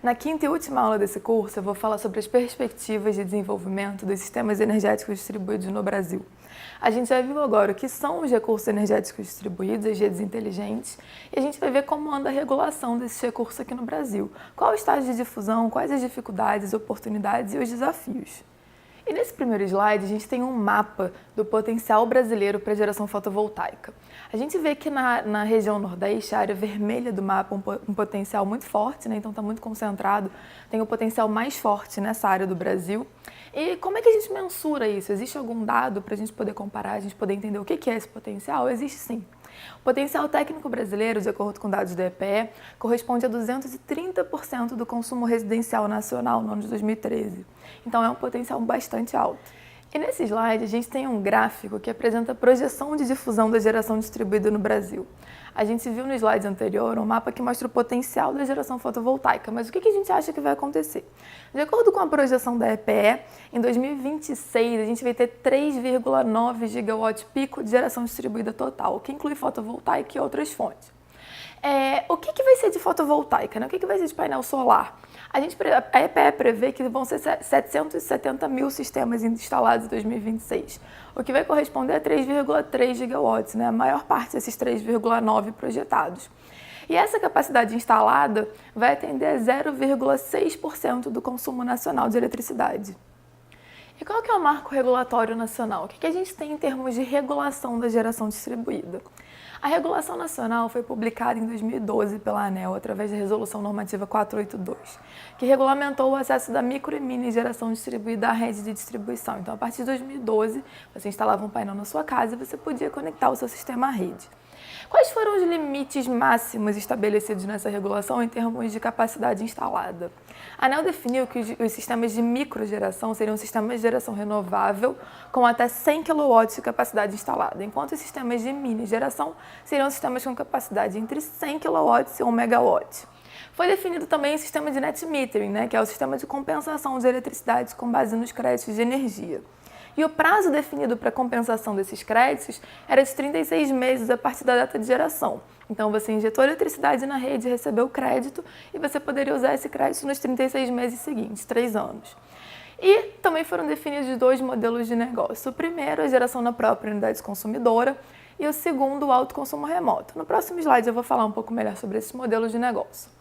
Na quinta e última aula desse curso, eu vou falar sobre as perspectivas de desenvolvimento dos sistemas energéticos distribuídos no Brasil. A gente já viu agora o que são os recursos energéticos distribuídos, as redes inteligentes, e a gente vai ver como anda a regulação desses recursos aqui no Brasil. Qual o estágio de difusão, quais as dificuldades, oportunidades e os desafios. E nesse primeiro slide, a gente tem um mapa do potencial brasileiro para geração fotovoltaica. A gente vê que na região Nordeste, a área vermelha do mapa, um potencial muito forte, né? Então está muito concentrado, tem o potencial mais forte nessa área do Brasil. E como é que a gente mensura isso? Existe algum dado para a gente poder comparar, a gente poder entender o que é esse potencial? Existe sim. O potencial técnico brasileiro, de acordo com dados do EPE, corresponde a 230% do consumo residencial nacional no ano de 2013. Então é um potencial bastante alto. E nesse slide a gente tem um gráfico que apresenta a projeção de difusão da geração distribuída no Brasil. A gente viu no slide anterior um mapa que mostra o potencial da geração fotovoltaica, mas o que a gente acha que vai acontecer? De acordo com a projeção da EPE, em 2026 a gente vai ter 3,9 gigawatt pico de geração distribuída total, o que inclui fotovoltaica e outras fontes. O que vai ser de fotovoltaica, né? O que vai ser de painel solar? A EPE prevê que vão ser 770 mil sistemas instalados em 2026, o que vai corresponder a 3,3 gigawatts, né? A maior parte desses 3,9 projetados. E essa capacidade instalada vai atender a 0,6% do consumo nacional de eletricidade. E qual que é o marco regulatório nacional? O que a gente tem em termos de regulação da geração distribuída? A regulação nacional foi publicada em 2012 pela ANEEL, através da Resolução Normativa 482, que regulamentou o acesso da micro e mini geração distribuída à rede de distribuição. Então, a partir de 2012, você instalava um painel na sua casa e você podia conectar o seu sistema à rede. Quais foram os limites máximos estabelecidos nessa regulação em termos de capacidade instalada? A ANEEL definiu que os sistemas de microgeração seriam sistemas de geração renovável com até 100 kW de capacidade instalada, enquanto os sistemas de mini geração seriam sistemas com capacidade entre 100 kW e 1 MW. Foi definido também o sistema de net metering, né, que é o sistema de compensação de eletricidade com base nos créditos de energia. E o prazo definido para a compensação desses créditos era de 36 meses a partir da data de geração. Então, você injetou eletricidade na rede, recebeu o crédito e você poderia usar esse crédito nos 36 meses seguintes, 3 anos. E também foram definidos 2 modelos de negócio. O primeiro, a geração na própria unidade consumidora, e o segundo, o autoconsumo remoto. No próximo slide eu vou falar um pouco melhor sobre esses modelos de negócio.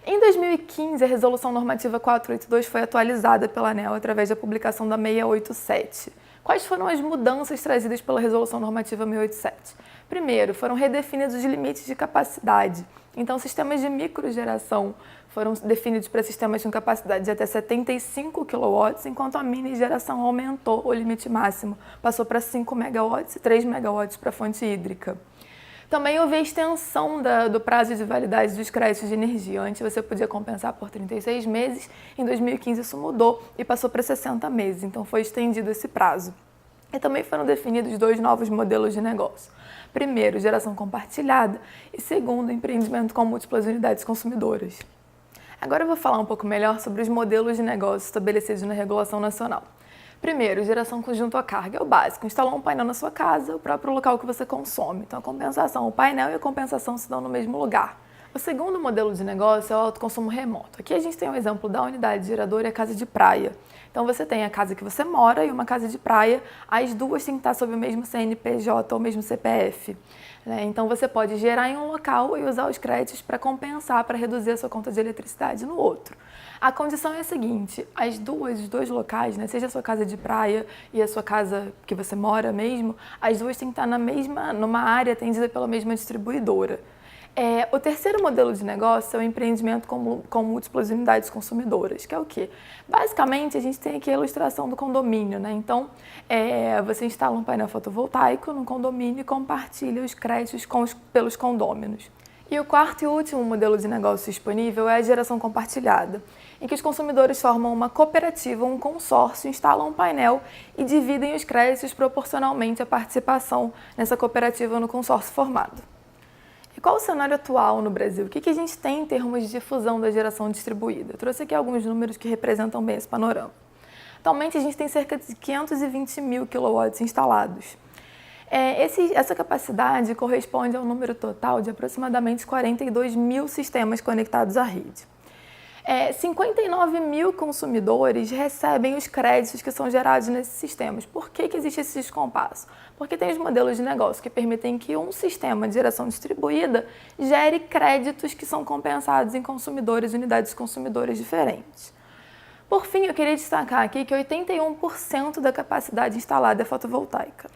Em 2015, a Resolução Normativa 482 foi atualizada pela ANEEL através da publicação da 687. Quais foram as mudanças trazidas pela Resolução Normativa 687? Primeiro, foram redefinidos os limites de capacidade. Então, sistemas de microgeração foram definidos para sistemas com capacidade de até 75 kW, enquanto a mini geração aumentou o limite máximo, passou para 5 MW e 3 MW para fonte hídrica. Também houve a extensão do prazo de validade dos créditos de energia. Antes você podia compensar por 36 meses, em 2015 isso mudou e passou para 60 meses, então foi estendido esse prazo. E também foram definidos 2 novos modelos de negócio. Primeiro, geração compartilhada e segundo, empreendimento com múltiplas unidades consumidoras. Agora eu vou falar um pouco melhor sobre os modelos de negócio estabelecidos na regulação nacional. Primeiro, geração conjunto à carga é o básico. Instalou um painel na sua casa, o próprio local que você consome. Então, a compensação, o painel e a compensação se dão no mesmo lugar. O segundo modelo de negócio é o autoconsumo remoto. Aqui a gente tem um exemplo da unidade geradora e a casa de praia. Então, você tem a casa que você mora e uma casa de praia. As duas têm que estar sob o mesmo CNPJ ou o mesmo CPF. Então, você pode gerar em um local e usar os créditos para compensar, para reduzir a sua conta de eletricidade no outro. A condição é a seguinte, os dois locais, né, seja a sua casa de praia e a sua casa que você mora mesmo, as duas têm que estar numa área atendida pela mesma distribuidora. O terceiro modelo de negócio é o empreendimento com múltiplas unidades consumidoras, que é o quê? Basicamente, a gente tem aqui a ilustração do condomínio, né? Então, você instala um painel fotovoltaico no condomínio e compartilha os créditos pelos condôminos. E o quarto e último modelo de negócio disponível é a geração compartilhada, em que os consumidores formam uma cooperativa, um consórcio, instalam um painel e dividem os créditos proporcionalmente à participação nessa cooperativa no consórcio formado. E qual o cenário atual no Brasil? O que a gente tem em termos de difusão da geração distribuída? Eu trouxe aqui alguns números que representam bem esse panorama. Atualmente, a gente tem cerca de 520 mil kW instalados. Essa capacidade corresponde ao número total de aproximadamente 42 mil sistemas conectados à rede. 59 mil consumidores recebem os créditos que são gerados nesses sistemas. Por que existe esse descompasso? Porque tem os modelos de negócio que permitem que um sistema de geração distribuída gere créditos que são compensados em consumidores, unidades consumidores diferentes. Por fim, eu queria destacar aqui que 81% da capacidade instalada é fotovoltaica.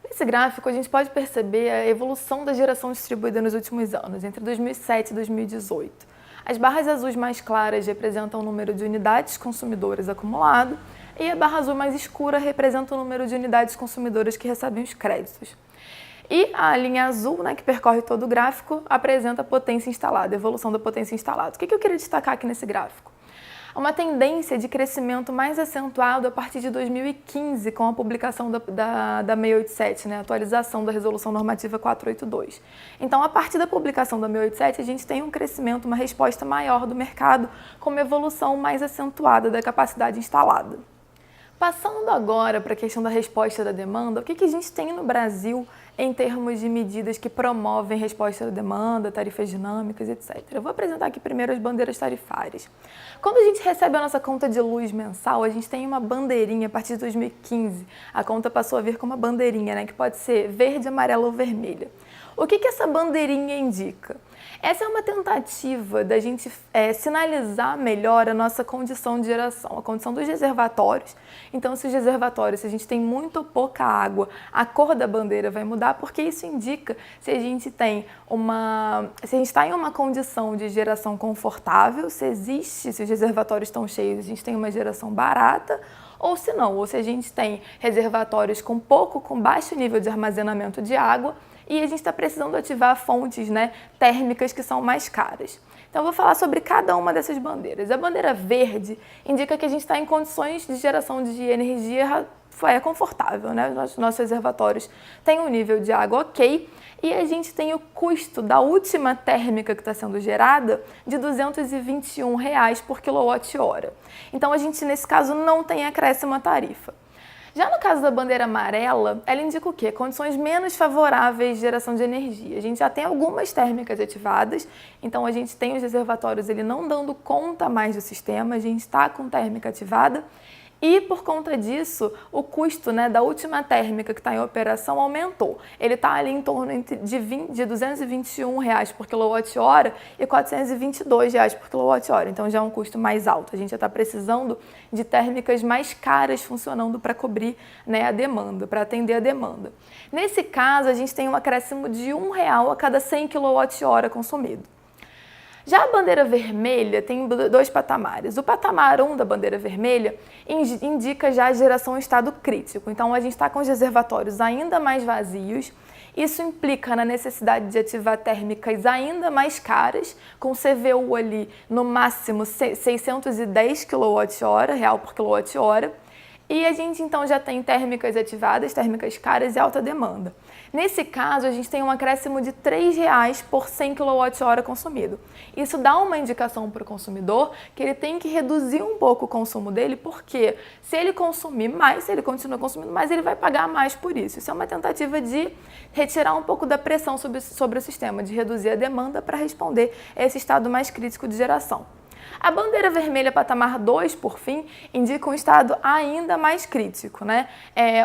Nesse gráfico, a gente pode perceber a evolução da geração distribuída nos últimos anos, entre 2007 e 2018. As barras azuis mais claras representam o número de unidades consumidoras acumulado e a barra azul mais escura representa o número de unidades consumidoras que recebem os créditos. E a linha azul, que percorre todo o gráfico, apresenta a potência instalada, a evolução da potência instalada. O que eu queria destacar aqui nesse gráfico? Uma tendência de crescimento mais acentuado a partir de 2015, com a publicação da 687, a atualização da Resolução Normativa 482. Então, a partir da publicação da 687, a gente tem um crescimento, uma resposta maior do mercado, com uma evolução mais acentuada da capacidade instalada. Passando agora para a questão da resposta da demanda, o que a gente tem no Brasil em termos de medidas que promovem resposta da demanda, tarifas dinâmicas, etc. Eu vou apresentar aqui primeiro as bandeiras tarifárias. Quando a gente recebe a nossa conta de luz mensal, a gente tem uma bandeirinha a partir de 2015. A conta passou a vir com uma bandeirinha, que pode ser verde, amarela ou vermelha. O que essa bandeirinha indica? Essa é uma tentativa da gente sinalizar melhor a nossa condição de geração, a condição dos reservatórios. Então, se a gente tem muito ou pouca água, a cor da bandeira vai mudar, porque isso indica se a gente está em uma condição de geração confortável, se os reservatórios estão cheios, a gente tem uma geração barata, ou se não, ou se a gente tem reservatórios com baixo nível de armazenamento de água, e a gente está precisando ativar fontes térmicas que são mais caras. Então, eu vou falar sobre cada uma dessas bandeiras. A bandeira verde indica que a gente está em condições de geração de energia confortável, Os nossos reservatórios têm um nível de água ok e a gente tem o custo da última térmica que está sendo gerada de R$ 221 por quilowatt-hora. Então, a gente, nesse caso, não tem acréscimo à tarifa. Já no caso da bandeira amarela, ela indica o quê? Condições menos favoráveis de geração de energia. A gente já tem algumas térmicas ativadas, então a gente tem os reservatórios não dando conta mais do sistema, a gente está com térmica ativada e, por conta disso, o custo da última térmica que está em operação aumentou. Ele está ali em torno de R$ 221 por quilowatt-hora e R$ 422 por quilowatt-hora. Então, já é um custo mais alto. A gente já está precisando de térmicas mais caras funcionando para cobrir a demanda, para atender a demanda. Nesse caso, a gente tem um acréscimo de R$ 1 a cada 100 kWh consumido. Já a bandeira vermelha tem dois patamares. O patamar 1 da bandeira vermelha indica já a geração em estado crítico. Então, a gente está com os reservatórios ainda mais vazios. Isso implica na necessidade de ativar térmicas ainda mais caras, com CVU ali no máximo 610 kWh, por quilowatt-hora. E a gente então já tem térmicas ativadas, térmicas caras e alta demanda. Nesse caso, a gente tem um acréscimo de R$ 3 por 100 kWh consumido. Isso dá uma indicação para o consumidor que ele tem que reduzir um pouco o consumo dele, porque se ele consumir mais, se ele continua consumindo mais, ele vai pagar mais por isso. Isso é uma tentativa de retirar um pouco da pressão sobre o sistema, de reduzir a demanda para responder a esse estado mais crítico de geração. A bandeira vermelha patamar 2, por fim, indica um estado ainda mais crítico,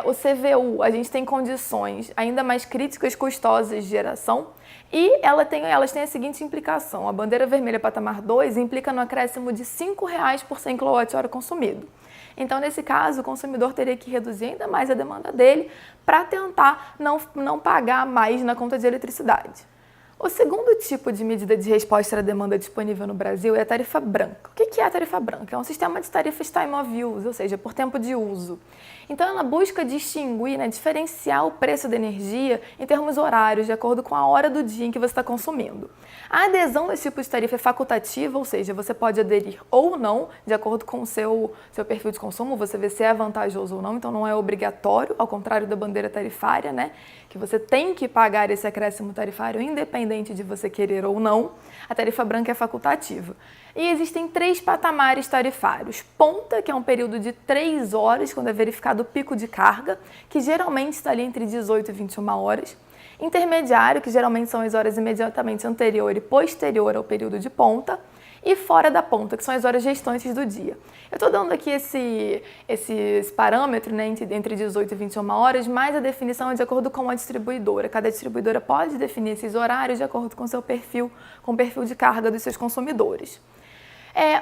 O CVU, a gente tem condições ainda mais críticas, custosas de geração e elas têm a seguinte implicação. A bandeira vermelha patamar 2 implica no acréscimo de R$ 5 por 100 kWh consumido. Então, nesse caso, o consumidor teria que reduzir ainda mais a demanda dele para tentar não pagar mais na conta de eletricidade. O segundo tipo de medida de resposta à demanda disponível no Brasil é a tarifa branca. O que é a tarifa branca? É um sistema de tarifas time of use, ou seja, por tempo de uso. Então, ela busca distinguir, diferenciar o preço da energia em termos horários, de acordo com a hora do dia em que você está consumindo. A adesão desse tipo de tarifa é facultativa, ou seja, você pode aderir ou não, de acordo com o seu perfil de consumo, você vê se é vantajoso ou não, então não é obrigatório, ao contrário da bandeira tarifária, que você tem que pagar esse acréscimo tarifário independente de você querer ou não. A tarifa branca é facultativa. E existem 3 patamares tarifários. Ponta, que é um período de 3 horas, quando é verificado o pico de carga, que geralmente está ali entre 18 e 21 horas. Intermediário, que geralmente são as horas imediatamente anterior e posterior ao período de ponta. e fora da ponta, que são as horas restantes do dia. Eu estou dando aqui esse parâmetro, né, entre 18 e 21 horas, mas a definição é de acordo com a distribuidora. Cada distribuidora pode definir esses horários de acordo com seu perfil, com o perfil de carga dos seus consumidores.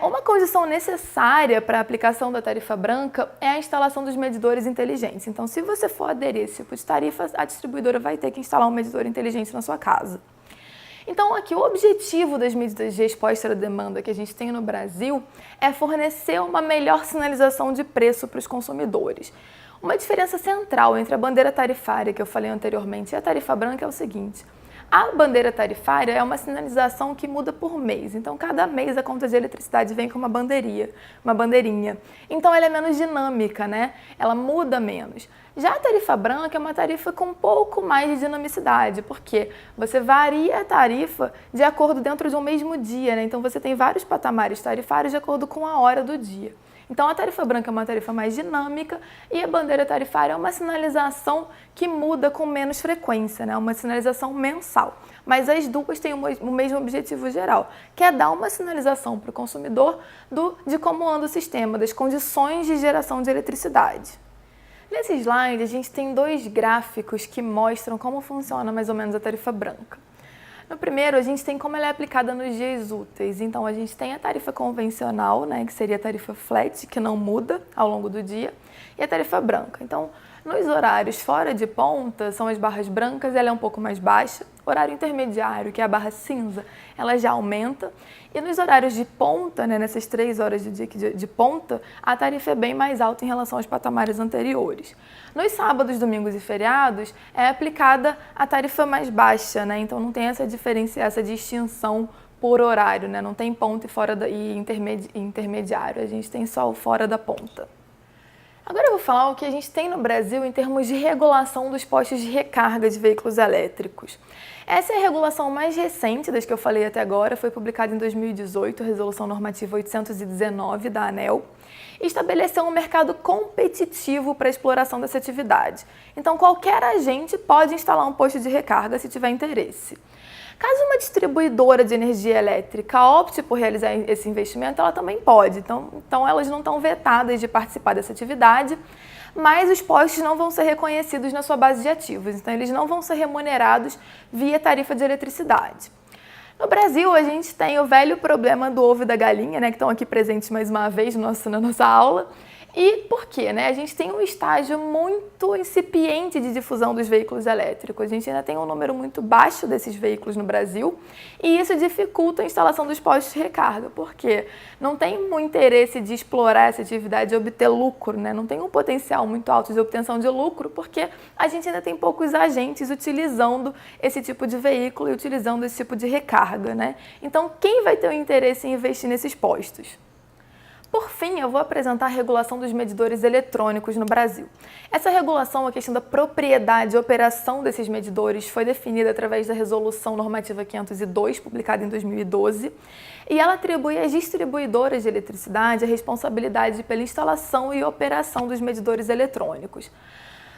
Uma condição necessária para a aplicação da tarifa branca é a instalação dos medidores inteligentes. Então, se você for aderir a esse tipo de tarifa, a distribuidora vai ter que instalar um medidor inteligente na sua casa. Então, aqui, o objetivo das medidas de resposta à demanda que a gente tem no Brasil é fornecer uma melhor sinalização de preço para os consumidores. Uma diferença central entre a bandeira tarifária, que eu falei anteriormente, e a tarifa branca é o seguinte: a bandeira tarifária é uma sinalização que muda por mês. Então, cada mês a conta de eletricidade vem com uma bandeirinha. Então, ela é menos dinâmica, né? Ela muda menos. Já a tarifa branca é uma tarifa com um pouco mais de dinamicidade, porque você varia a tarifa de acordo dentro de um mesmo dia, né? Então, você tem vários patamares tarifários de acordo com a hora do dia. Então, a tarifa branca é uma tarifa mais dinâmica e a bandeira tarifária é uma sinalização que muda com menos frequência, né? Uma sinalização mensal. Mas as duas têm o mesmo objetivo geral, que é dar uma sinalização para o consumidor de como anda o sistema, das condições de geração de eletricidade. Nesse slide, a gente tem dois gráficos que mostram como funciona mais ou menos a tarifa branca. No primeiro, a gente tem como ela é aplicada nos dias úteis. Então, a gente tem a tarifa convencional, né, que seria a tarifa flat, que não muda ao longo do dia, e a tarifa branca. Então, nos horários fora de ponta, são as barras brancas, ela é um pouco mais baixa. Horário intermediário, que é a barra cinza, ela já aumenta. E nos horários de ponta, né, nessas 3 horas de dia de ponta, a tarifa é bem mais alta em relação aos patamares anteriores. Nos sábados, domingos e feriados, é aplicada a tarifa mais baixa, né? Então não tem essa diferença, essa distinção por horário, né? Não tem ponta e intermediário, a gente tem só o fora da ponta. Agora eu vou falar o que a gente tem no Brasil em termos de regulação dos postos de recarga de veículos elétricos. Essa é a regulação mais recente das que eu falei até agora, foi publicada em 2018, a Resolução Normativa 819 da ANEEL, e estabeleceu um mercado competitivo para a exploração dessa atividade. Então, qualquer agente pode instalar um posto de recarga se tiver interesse. Caso uma distribuidora de energia elétrica opte por realizar esse investimento, ela também pode. Então elas não estão vetadas de participar dessa atividade, mas os postos não vão ser reconhecidos na sua base de ativos. Então, eles não vão ser remunerados via tarifa de eletricidade. No Brasil, a gente tem o velho problema do ovo e da galinha, né, que estão aqui presentes mais uma vez na nossa aula. E por quê? Né? A gente tem um estágio muito incipiente de difusão dos veículos elétricos. A gente ainda tem um número muito baixo desses veículos no Brasil e isso dificulta a instalação dos postos de recarga, porque não tem muito interesse de explorar essa atividade e obter lucro, né? Não tem um potencial muito alto de obtenção de lucro, porque a gente ainda tem poucos agentes utilizando esse tipo de veículo e utilizando esse tipo de recarga, né? Então, quem vai ter o interesse em investir nesses postos? Por fim, eu vou apresentar a regulação dos medidores eletrônicos no Brasil. Essa regulação, a questão da propriedade e operação desses medidores, foi definida através da Resolução Normativa 502, publicada em 2012, e ela atribui às distribuidoras de eletricidade a responsabilidade pela instalação e operação dos medidores eletrônicos.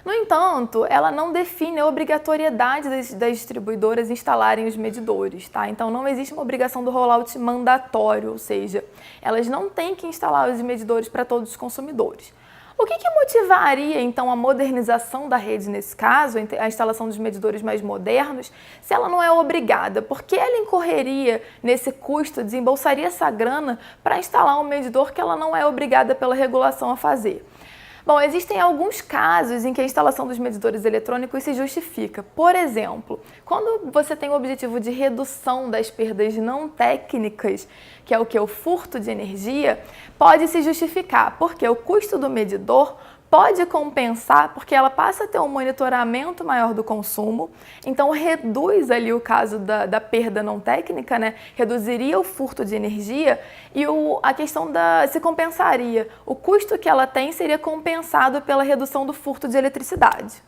No entanto, ela não define a obrigatoriedade das distribuidoras instalarem os medidores, tá? Então, não existe uma obrigação do rollout mandatório, ou seja, elas não têm que instalar os medidores para todos os consumidores. O que motivaria, então, a modernização da rede nesse caso, a instalação dos medidores mais modernos, se ela não é obrigada? Por que ela incorreria nesse custo, desembolsaria essa grana para instalar um medidor que ela não é obrigada pela regulação a fazer? Bom, existem alguns casos em que a instalação dos medidores eletrônicos se justifica. Por exemplo, quando você tem o objetivo de redução das perdas não técnicas, que é o que? O furto de energia, pode se justificar, porque o custo do medidor pode compensar, porque ela passa a ter um monitoramento maior do consumo, então reduz ali o caso da perda não técnica, né? Reduziria o furto de energia e a questão se compensaria. O custo que ela tem seria compensado pela redução do furto de eletricidade.